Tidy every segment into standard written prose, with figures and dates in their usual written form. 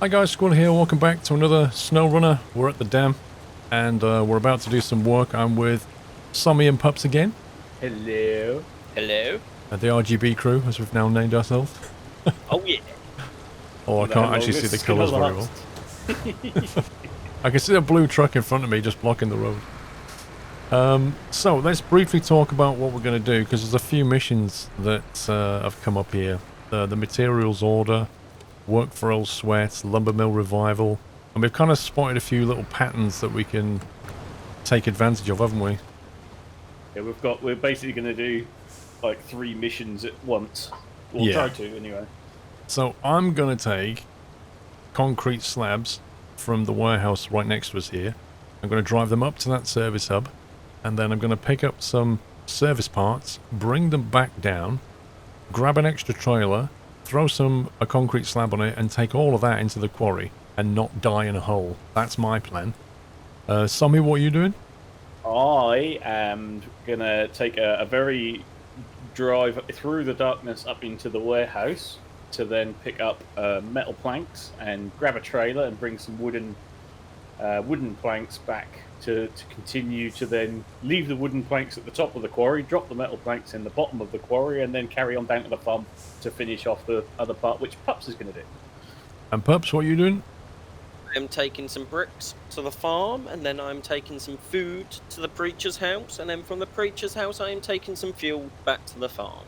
Hi guys, Squirrel here, welcome back to another SnowRunner. We're at the dam, and we're about to do some work. I'm with Sommy and Pups again. Hello. Hello. The RGB crew, as we've now named ourselves. Oh yeah. Oh, I can't actually see the colours very well. I can see a blue truck in front of me just blocking the road. So, let's briefly talk about what we're going to do, because there's a few missions that have come up here. The materials order, work for old sweat, lumber mill revival, and we've kind of spotted a few little patterns that we can take advantage of, haven't we? Yeah, we're basically going to do like 3 missions at once. We'll try to anyway. So I'm going to take concrete slabs from the warehouse right next to us here. I'm going to drive them up to that service hub, and then I'm going to pick up some service parts, bring them back down, grab an extra trailer, throw a concrete slab on it, and take all of that into the quarry and not die in a hole. That's my plan. Sammy, what are you doing? I am going to take a very drive through the darkness up into the warehouse to then pick up metal planks and grab a trailer and bring some wooden planks back to continue to then leave the wooden planks at the top of the quarry, drop the metal planks in the bottom of the quarry, and then carry on down to the farm to finish off the other part, which Pups is going to do. And Pups, what are you doing? I'm taking some bricks to the farm, and then I'm taking some food to the preacher's house, and then from the preacher's house I am taking some fuel back to the farm.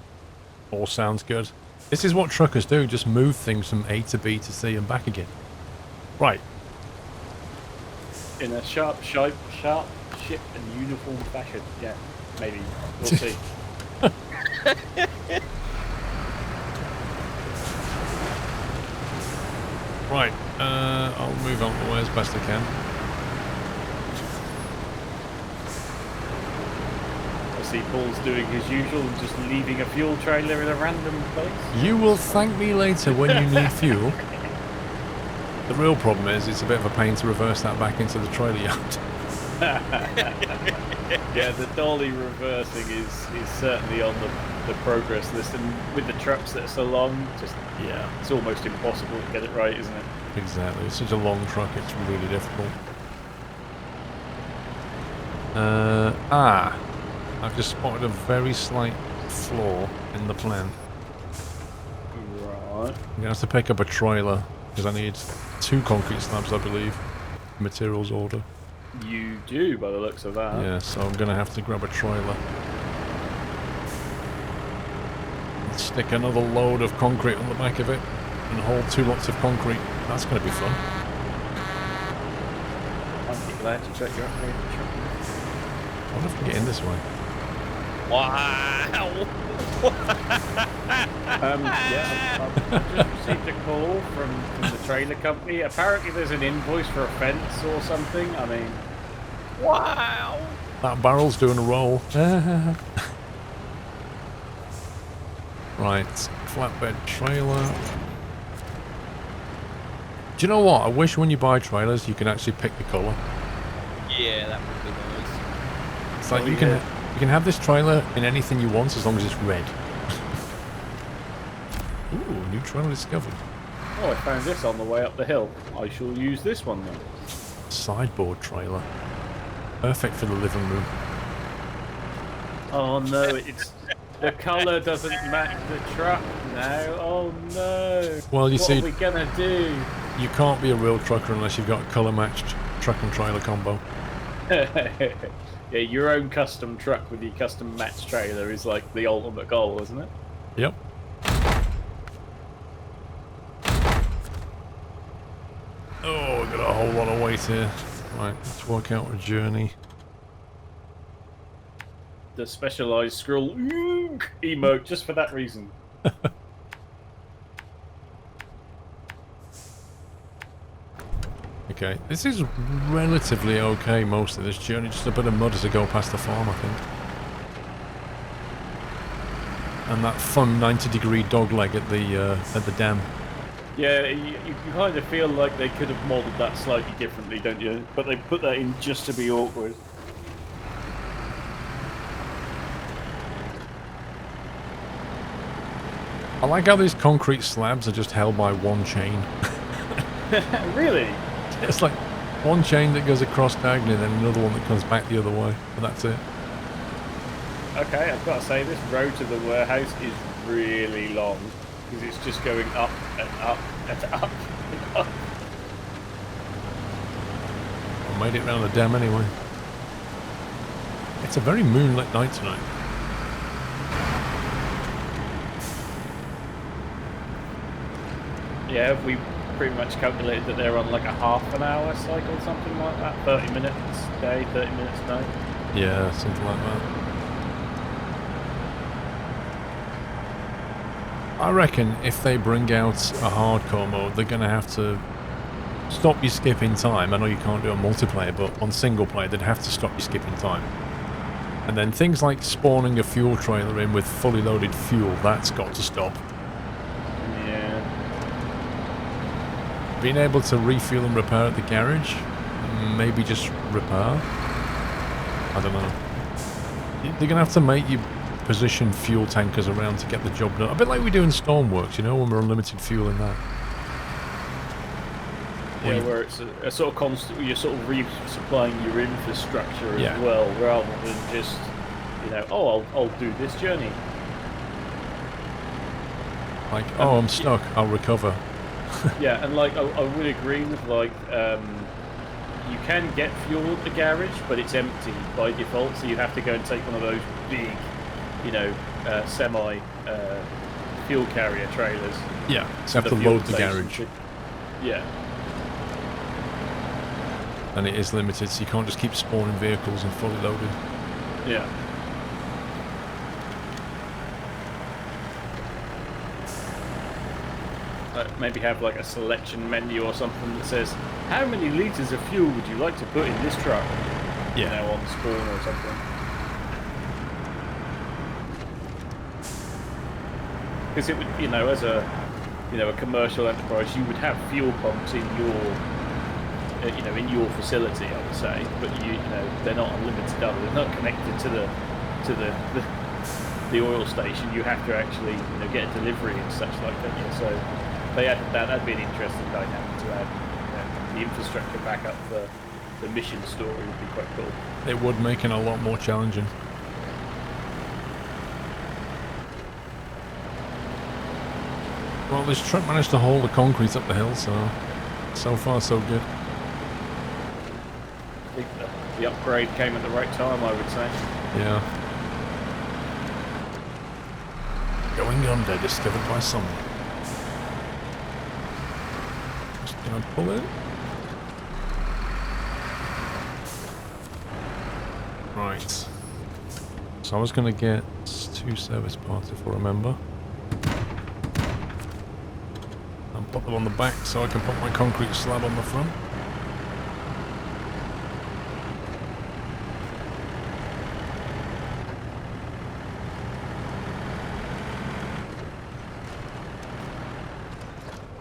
All sounds good. This is what truckers do, just move things from A to B to C and back again. Right. In a sharp, ship and uniform fashion. Yeah, maybe. We'll see. Right, I'll move out the way as best I can. I see Paul's doing his usual, just leaving a fuel trailer in a random place. You will thank me later when you need fuel. The real problem is it's a bit of a pain to reverse that back into the trailer yard. Yeah, the dolly reversing is certainly on the progress list, and with the trucks that are so long, it's almost impossible to get it right, isn't it? Exactly. It's such a long truck, it's really difficult. I've just spotted a very slight flaw in the plan. Right. I'm gonna have to pick up a trailer because I need 2 concrete slabs, I believe. Materials order. You do, by the looks of that. Yeah, so I'm gonna have to grab a trailer and stick another load of concrete on the back of it and hold 2 lots of concrete. That's gonna be fun. I'd be glad to check your upgrade. I wonder if I can get in this way. Wow! I've just received a call from the trailer company. Apparently there's an invoice for a fence or something. I mean... Wow! That barrel's doing a roll. Right, flatbed trailer. Do you know what? I wish when you buy trailers you can actually pick the colour. Yeah, that would be nice. It's like you can have this trailer in anything you want as long as it's red. Ooh, new trailer discovered. Oh, I found this on the way up the hill. I shall use this one then. Sideboard trailer. Perfect for the living room. Oh no, it's... The colour doesn't match the truck now. Oh no. Well, you see, what are we gonna do? You can't be a real trucker unless you've got a colour-matched truck and trailer combo. Yeah, your own custom truck with your custom match trailer is like the ultimate goal, isn't it? Yep. Oh, I've got a whole lot of weight here. Right, let's work out a journey. The specialised scroll emote just for that reason. Okay, this is relatively okay most of this journey, just a bit of mud as I go past the farm, I think. And that fun 90-degree dog leg at the dam. Yeah, you kind of feel like they could have modelled that slightly differently, don't you? But they put that in just to be awkward. I like how these concrete slabs are just held by one chain. Really? It's like one chain that goes across diagonally, then another one that comes back the other way, and that's it. Okay, I've got to say, this road to the warehouse is really long, because it's just going up and up and up and up. I made it round the dam anyway. It's a very moonlit night tonight. Yeah, we pretty much calculated that they're on like a half an hour cycle, something like that. 30 minutes day, 30 minutes night. Yeah, something like that. I reckon if they bring out a hardcore mode, they're going to have to stop you skipping time. I know you can't do a multiplayer, but on single player, they'd have to stop you skipping time. And then things like spawning a fuel trailer in with fully loaded fuel, that's got to stop. Yeah. Being able to refuel and repair at the garage, maybe just repair. I don't know. They're going to have to make you position fuel tankers around to get the job done. A bit like we do in Stormworks, you know, when we're unlimited fuel in that. Yeah, where it's a sort of constant, you're sort of resupplying your infrastructure as well, rather than just, you know, oh, I'll do this journey. Like, oh, I'm stuck, I'll recover. Yeah, and like, I would agree with, like, you can get fuel at the garage, but it's empty by default, so you have to go and take one of those big, you know, semi fuel carrier trailers. Yeah, so you have to load the garage. Yeah. And it is limited, so you can't just keep spawning vehicles and fully loaded. Yeah. Maybe have like a selection menu or something that says, how many litres of fuel would you like to put in this truck? Yeah. You know, on spawn or something. Because it would, you know, as a, you know, a commercial enterprise, you would have fuel pumps in your, you know, in your facility, I would say, but you know, they're not unlimited. They're not connected to the oil station. You have to actually, you know, get a delivery and such like that. Yeah, so they added that. That'd be an interesting dynamic to add. You know, the infrastructure back up the mission story would be quite cool. It would make it a lot more challenging. Well, this truck managed to hold the concrete up the hill, so far so good. I think the upgrade came at the right time, I would say. Yeah. Going under, discovered by someone. Just gonna pull in. Right. So I was gonna get 2 service parts if I remember. And put them on the back so I can put my concrete slab on the front.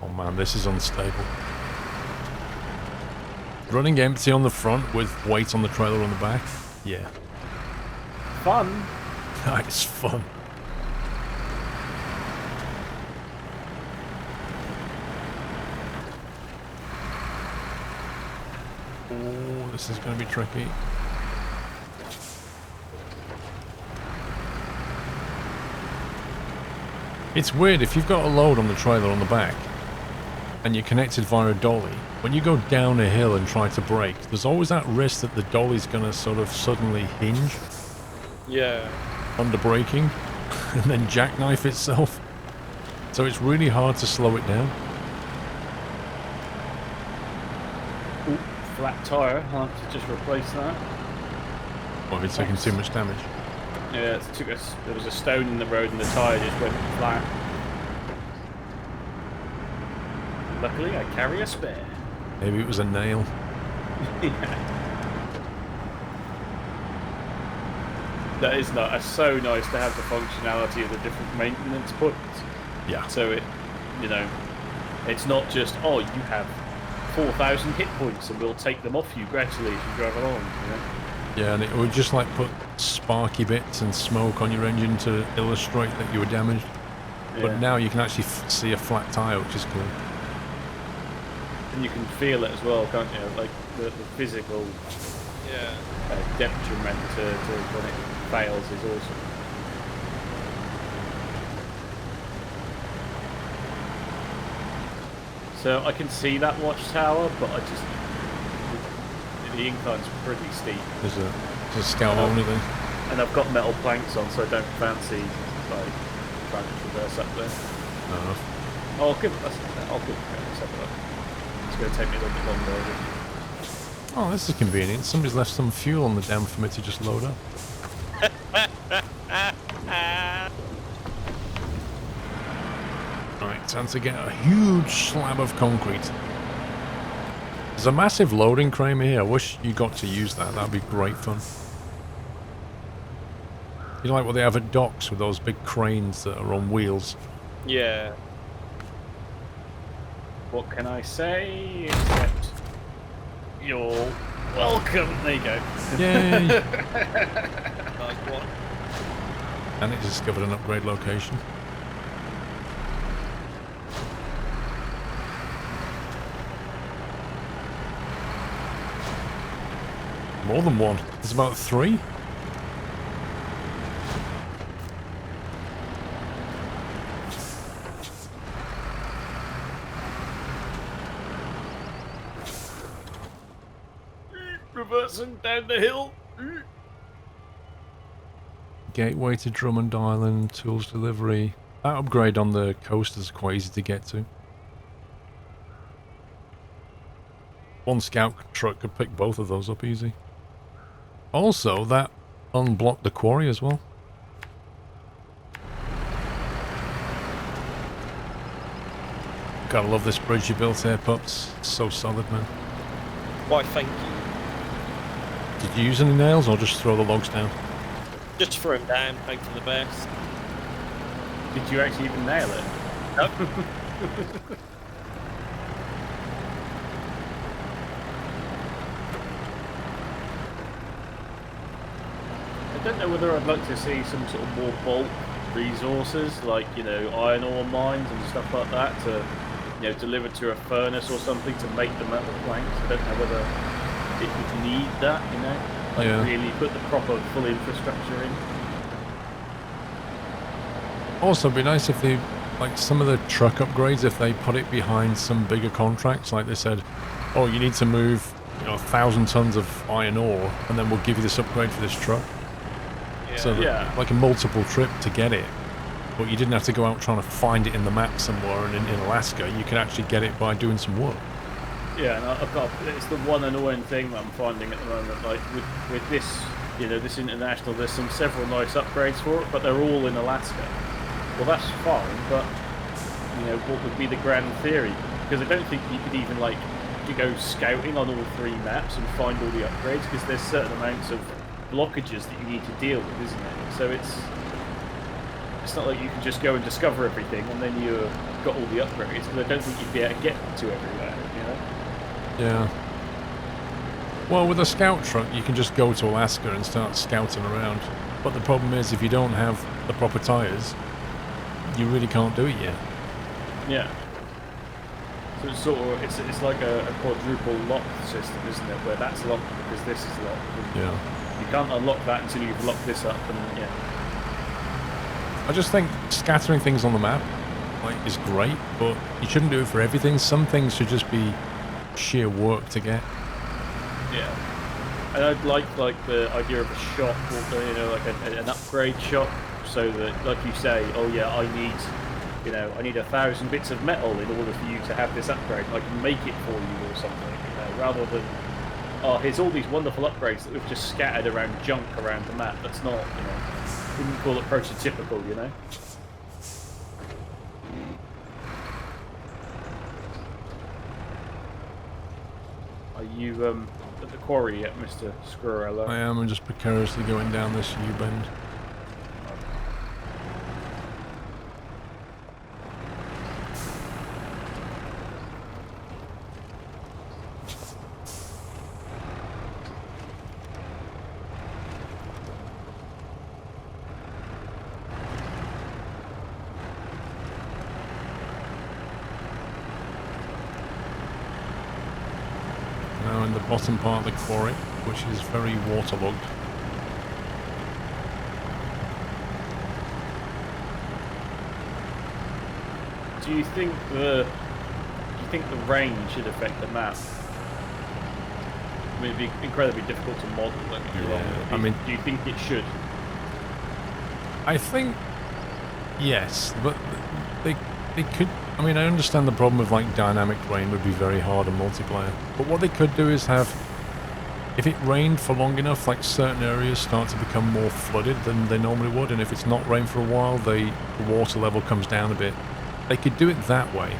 Oh man, this is unstable. Running empty on the front with weight on the trailer on the back. Yeah. Fun. That is fun. Oh, this is going to be tricky. It's weird, if you've got a load on the trailer on the back, and you're connected via a dolly, when you go down a hill and try to brake, there's always that risk that the dolly's going to sort of suddenly hinge. Yeah. Under braking, and then jackknife itself. So it's really hard to slow it down. Ooh, flat tyre. I'll have to just replace that. Well, it's taking too much damage. Yeah, it took us. There was a stone in the road and the tyre just went flat. Luckily, I carry a spare. Maybe it was a nail. Yeah. That is not. It's so nice to have the functionality of the different maintenance points. Yeah. So it, you know, it's not just, oh, you have 4,000 hit points and we'll take them off you gradually as you drive along. You know? Yeah, and it would just like put sparky bits and smoke on your engine to illustrate that you were damaged. Yeah. But now you can actually see a flat tyre, which is cool. And you can feel it as well, can't you? Like the physical detriment to when it fails is awesome. So I can see that watchtower, but the incline's pretty steep. There's a scout only then. And I've got metal planks on, so I don't fancy like trying to traverse up there. Fair enough. I'll give it a look. It's going to take me a little bit longer. Oh, this is convenient. Somebody's left some fuel on the dam for me to just load up. Right, time to get a huge slab of concrete. There's a massive loading crane here. I wish you got to use that. That'd be great fun. You know, like what they have at docks with those big cranes that are on wheels. Yeah. What can I say except you're welcome? There you go. Yay! Nice one. And it discovered an upgrade location. More than one. There's about 3. Reversing down the hill. Gateway to Drummond Island, tools delivery. That upgrade on the coast is quite easy to get to. One scout truck could pick both of those up easy. Also, that unblocked the quarry as well. Gotta love this bridge you built here, pups. It's so solid, man. Why, thank you. Did you use any nails or just throw the logs down? Just throw him down, hope for the best. Did you actually even nail it? Nope. I don't know whether I'd like to see some sort of more bulk resources, like, you know, iron ore mines and stuff like that, to, you know, deliver to a furnace or something to make the metal planks. I don't know whether it would need that, you know, like really put the proper full infrastructure in. Also, it'd be nice if they, like some of the truck upgrades, if they put it behind some bigger contracts, like they said, oh, you need to move, you know, 1,000 tons of iron ore, and then we'll give you this upgrade for this truck. Yeah. So, like a multiple trip to get it, but you didn't have to go out trying to find it in the map somewhere, and in Alaska, you can actually get it by doing some work. Yeah, and I've got, it's the one annoying thing that I'm finding at the moment, like with this, you know, this international, there's several nice upgrades for it, but they're all in Alaska. Well, that's fine, but, you know, what would be the grand theory? Because I don't think you could even, like, you go scouting on all 3 maps and find all the upgrades, because there's certain amounts of blockages that you need to deal with, isn't it? So it's not like you can just go and discover everything and then you've got all the upgrades, because I don't think you'd be able to get to everywhere, you know? Yeah. Well, with a scout truck, you can just go to Alaska and start scouting around. But the problem is, if you don't have the proper tyres, you really can't do it yet. Yeah. So it's sort of, it's like a quadruple lock system, isn't it? Where that's locked because this is locked. And Yeah. you can't unlock that until you've locked this up, and yeah. I just think scattering things on the map, like, is great, but you shouldn't do it for everything. Some things should just be sheer work to get. Yeah. And I'd like the idea of a shop, or, you know, like an upgrade shop, so that, like you say, oh yeah, I need 1,000 bits of metal in order for you to have this upgrade. I can make it for you or something, you know, rather than, oh, here's all these wonderful upgrades that we've just scattered around junk around the map. That's not, you know, wouldn't call it prototypical, you know. Are you at the quarry yet, Mr. Squirrello? I am, and just precariously going down this U-bend. find the bottom part of the quarry, which is very waterlogged. Do you think the rain should affect the map? I mean, it'd be incredibly difficult to model. I mean, do you think it should? I think yes, but they could. I mean, I understand the problem of like dynamic rain would be very hard on multiplayer. But what they could do is have, if it rained for long enough, like certain areas start to become more flooded than they normally would, and if it's not rained for a while, the water level comes down a bit. They could do it that way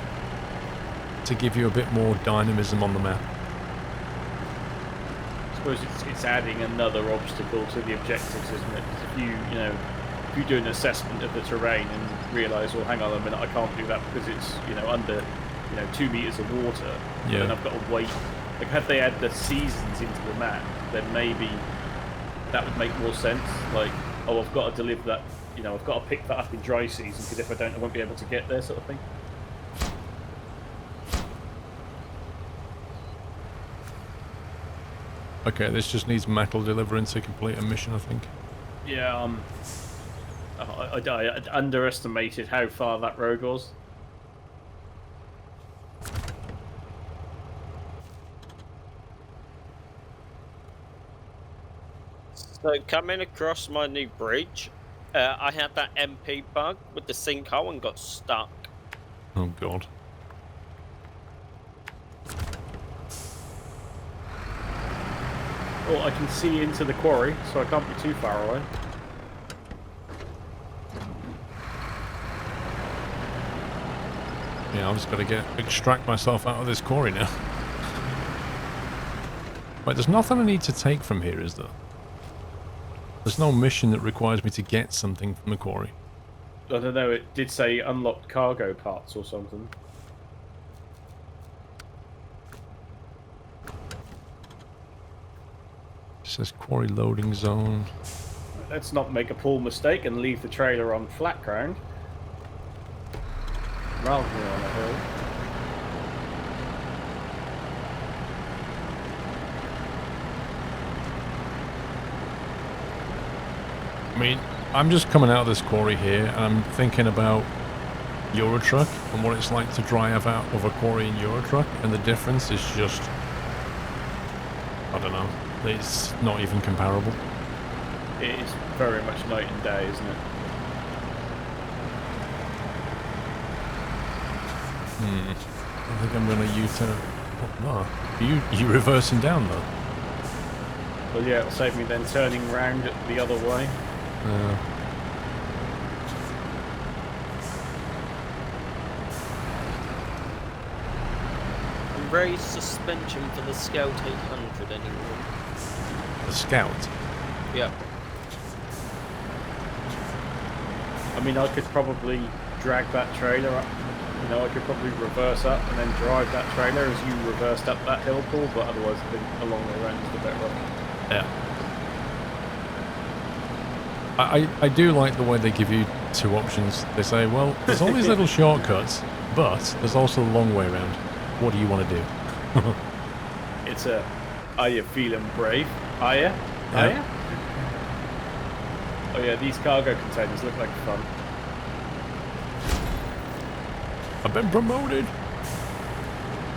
to give you a bit more dynamism on the map. I suppose it's adding another obstacle to the objectives, isn't it? 'Cause if if you do an assessment of the terrain and realise, well, hang on a minute, I can't do that because it's under 2 meters of water, Yeah. then I've got to wait. Like, had they add the seasons into the map, then maybe that would make more sense. Like, oh, I've got to deliver that. I've got to pick that up in dry season because if I don't, I won't be able to get there, sort of thing. Okay, this just needs metal delivering to complete a mission, I think. Yeah, I underestimated how far that road was. So coming across my new bridge, I had that MP bug with the sinkhole and got stuck. Oh god. Oh, I can see into the quarry, so I can't be too far away. Yeah, I've just got to extract myself out of this quarry now. Right, there's nothing I need to take from here, is there? There's no mission that requires me to get something from the quarry. I don't know, it did say unlocked cargo parts or something. It says quarry loading zone. Let's not make a poor mistake and leave the trailer on flat ground. Rather than on a hill. I mean, I'm just coming out of this quarry here, and I'm thinking about Eurotruck and what it's like to drive out of a quarry in Eurotruck, and the difference is just, I don't know, it's not even comparable. It is very much night and day, isn't it? I think I'm going to U-turn. Oh, no. You reversing down though? Well, yeah, it'll save me then turning round the other way. Raise suspension for the Scout 800 anymore. The Scout? Yep. I mean, I could probably drag that trailer up. I could probably reverse up and then drive that trailer as you reversed up that hill pull, but otherwise I think a long way around is the better option. Yeah. I do like the way they give you two options. They say, well, there's all these little shortcuts, but there's also the long way around. What do you want to do? It's are you feeling brave? Are you? Yeah. Are you? Oh yeah, these cargo containers look like fun. I've been promoted!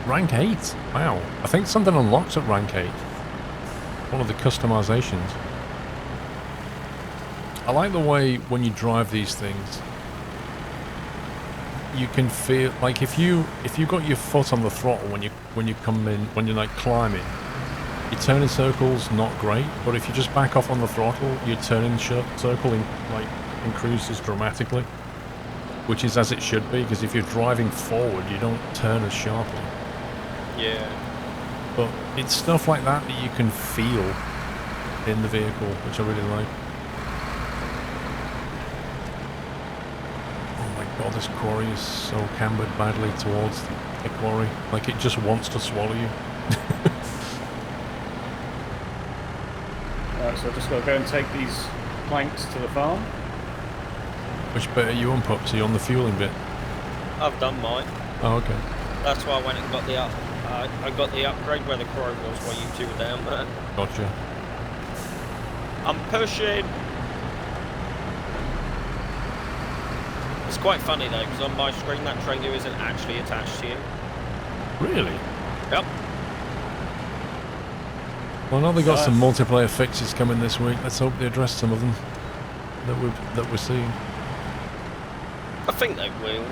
Rank 8? Wow. I think something unlocks at rank 8. One of the customizations. I like the way when you drive these things, you can feel like if you got your foot on the throttle when you come in, when you're like climbing, your turning circle's not great, but if you just back off on the throttle, your turning circle increases dramatically, which is as it should be, because if you're driving forward, you don't turn as sharply. Yeah. But it's stuff like that that you can feel in the vehicle, which I really like. God, this quarry is so cambered badly towards the quarry. Like, it just wants to swallow you. Alright, so I've just got to go and take these planks to the farm. Which bit are you on, Pups? Are you on the fueling bit? I've done mine. Oh, okay. That's why I went and got the I got the upgrade where the Quarry was while you two were down there. Gotcha. I'm pushing. It's quite funny though, because on my screen that trailer isn't actually attached to you. Really? Yep. Well, I know they got some multiplayer fixes coming this week. Let's hope they address some of them that we're seeing. I think they will.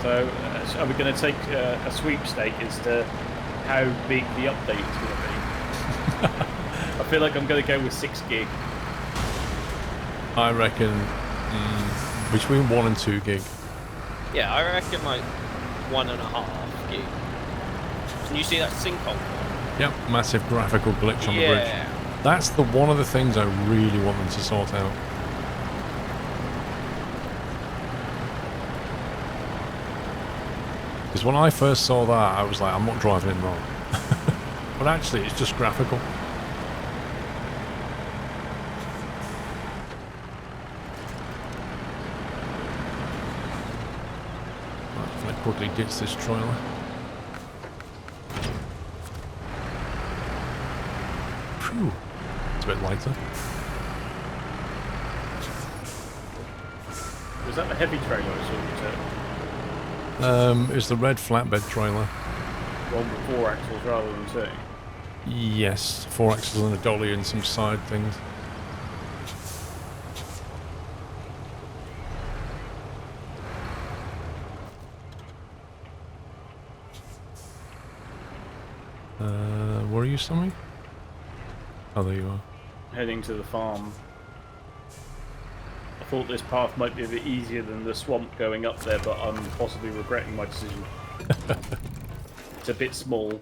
So, are we going to take a sweepstake as to how big the update is going to be? I feel like I'm going to go with 6 gig. I reckon between 1 and 2 gig. Yeah, I reckon like 1.5 gig. Can you see that sinkhole? Yep, massive graphical glitch on the bridge. That's one of the things I really want them to sort out. Because when I first saw that, I was like, I'm not driving in wrong. But actually, it's just graphical. Right, I'm going to quickly ditch this trailer. Phew. It's a bit lighter. Was that the heavy trailer I saw you took? It was the red flatbed trailer. One with 4 axles rather than 2. Yes, 4 axles and a dolly and some side things. Where are you, Sammy? Oh, there you are. Heading to the farm. I thought this path might be a bit easier than the swamp going up there, but I'm possibly regretting my decision. It's a bit small.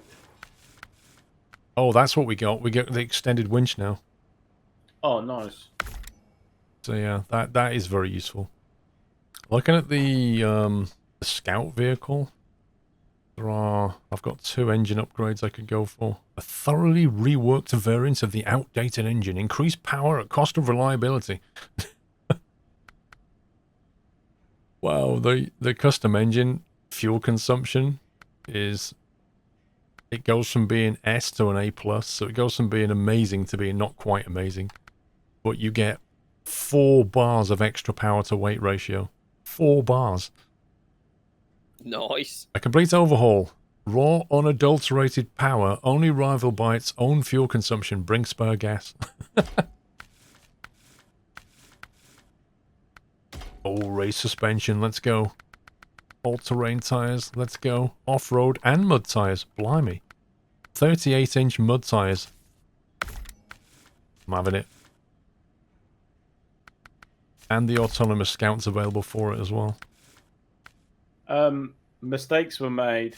Oh, that's what we got. We get the extended winch now. Oh, nice. So yeah, that is very useful. Looking at the scout vehicle, I've got 2 engine upgrades I could go for. A thoroughly reworked variant of the outdated engine, increased power at cost of reliability. Wow, the custom engine fuel consumption is, it goes from being S to an A+, so it goes from being amazing to being not quite amazing. But you get 4 bars of extra power to weight ratio. 4 bars. Nice. A complete overhaul. Raw, unadulterated power, only rivaled by its own fuel consumption. Bring spare gas. Oh, race suspension, let's go. All-terrain tyres, let's go. Off-road and mud tyres, blimey. 38-inch mud tyres. I'm having it. And the autonomous Scout's available for it as well. Mistakes were made.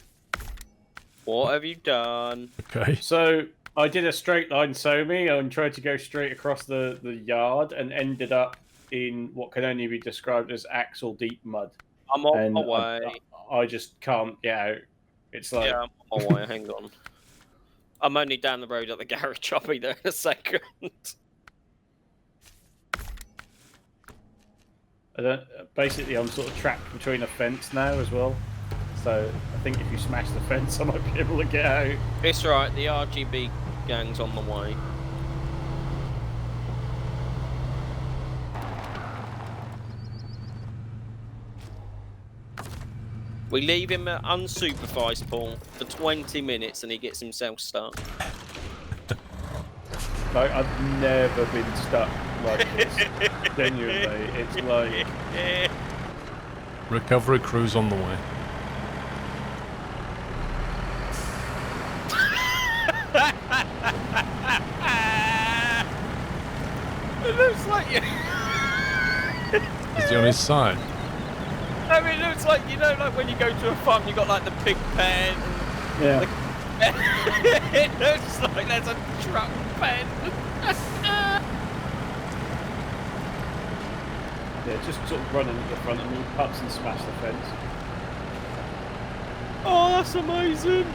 What have you done? Okay. So, I did a straight line so-me and tried to go straight across the yard and ended up in what can only be described as axle-deep mud. I'm on my way. I just can't get out. It's like... Yeah, I'm on my way. Hang on. I'm only down the road at the garage. I'll be there in a second. Basically, I'm sort of trapped between a fence now as well. So I think if you smash the fence, I might be able to get out. It's right. The RGB gang's on the way. We leave him at unsupervised, Paul, for 20 minutes and he gets himself stuck. Like, I've never been stuck like this. Genuinely, it's like... Recovery crew's on the way. It looks like you... Is he on his side? I mean, it looks like, you know, like when you go to a farm, you got like the pig pen. Yeah. It looks like there's a truck pen. Yeah, just sort of running at the front of me, pups and smash the fence. Oh, that's amazing.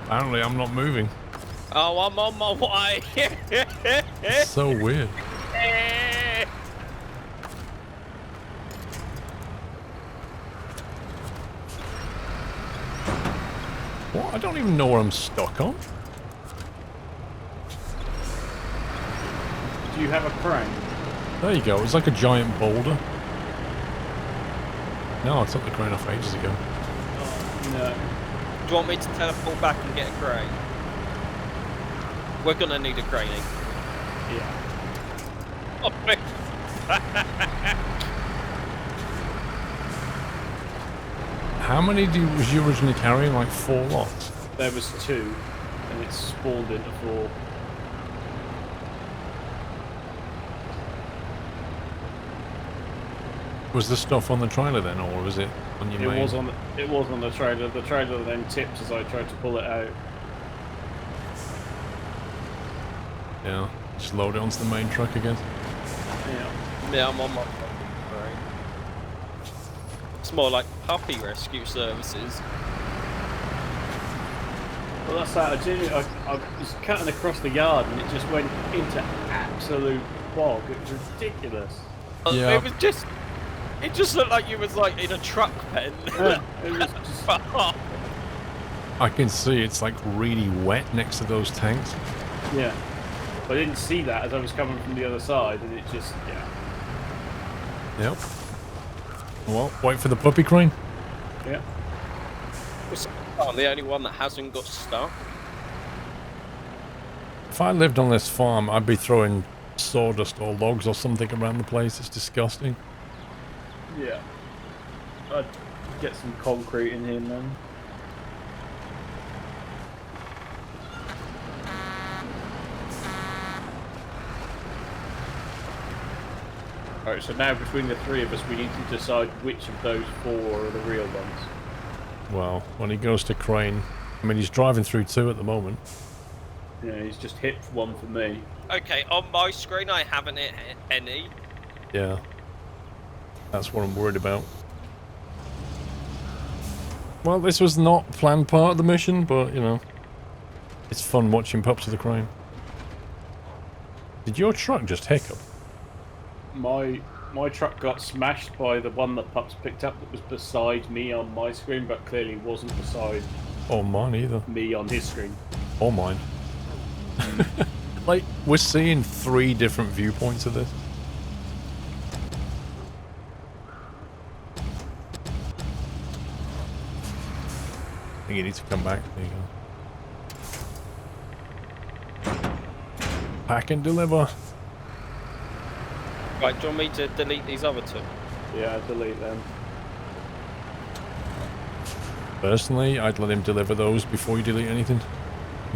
Apparently, I'm not moving. Oh, I'm on my way. It's so weird. What? I don't even know where I'm stuck on. Do you have a crane? There you go. It's like a giant boulder. No, I took the crane off ages ago. No. Do you want me to teleport back and get a crane? We're gonna need a crane. Yeah. Oh, How many was you originally carrying? Like 4 lots? There was 2, and it spawned into 4. Was the stuff on the trailer then, or was it on your main? It was on the trailer. The trailer then tipped as I tried to pull it out. Yeah, just load it onto the main truck again. yeah, I'm on my crane. It's more like puppy rescue services. Well, that's that. I was cutting across the yard and it just went into absolute bog. It was ridiculous. Yeah. It just looked like you was like in a truck pen. It was just... I can see it's like really wet next to those tanks. Yeah. But I didn't see that as I was coming from the other side, and it just, yeah. Yep. Well, wait for the puppy crane. Yeah. I'm the only one that hasn't got stuck. If I lived on this farm, I'd be throwing sawdust or logs or something around the place. It's disgusting. Yeah. I'd get some concrete in here, then. Alright, so now between the 3 of us, we need to decide which of those 4 are the real ones. Well, when he goes to crane, I mean, he's driving through 2 at the moment. Yeah, he's just hit 1 for me. Okay, on my screen I haven't hit any. Yeah. That's what I'm worried about. Well, this was not planned part of the mission, but, you know, it's fun watching pups to the crane. Did your truck just hiccup? My truck got smashed by the one that Pups picked up that was beside me on my screen, but clearly wasn't beside Or mine either. me on his screen. Or mine. Like, we're seeing 3 different viewpoints of this. I think you need to come back. There you go. Pack and deliver. Right, do you want me to delete these other 2? Yeah, delete them. Personally, I'd let him deliver those before you delete anything.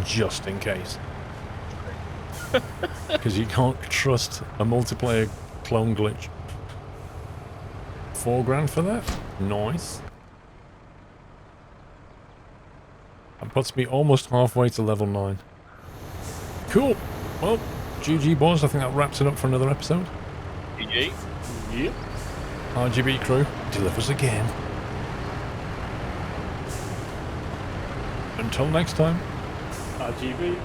Just in case. Because you can't trust a multiplayer clone glitch. 4 grand for that? Nice. That puts me almost halfway to level 9. Cool. Well, GG boys, I think that wraps it up for another episode. GG. Yep. RGB crew delivers again. Until next time. RGB.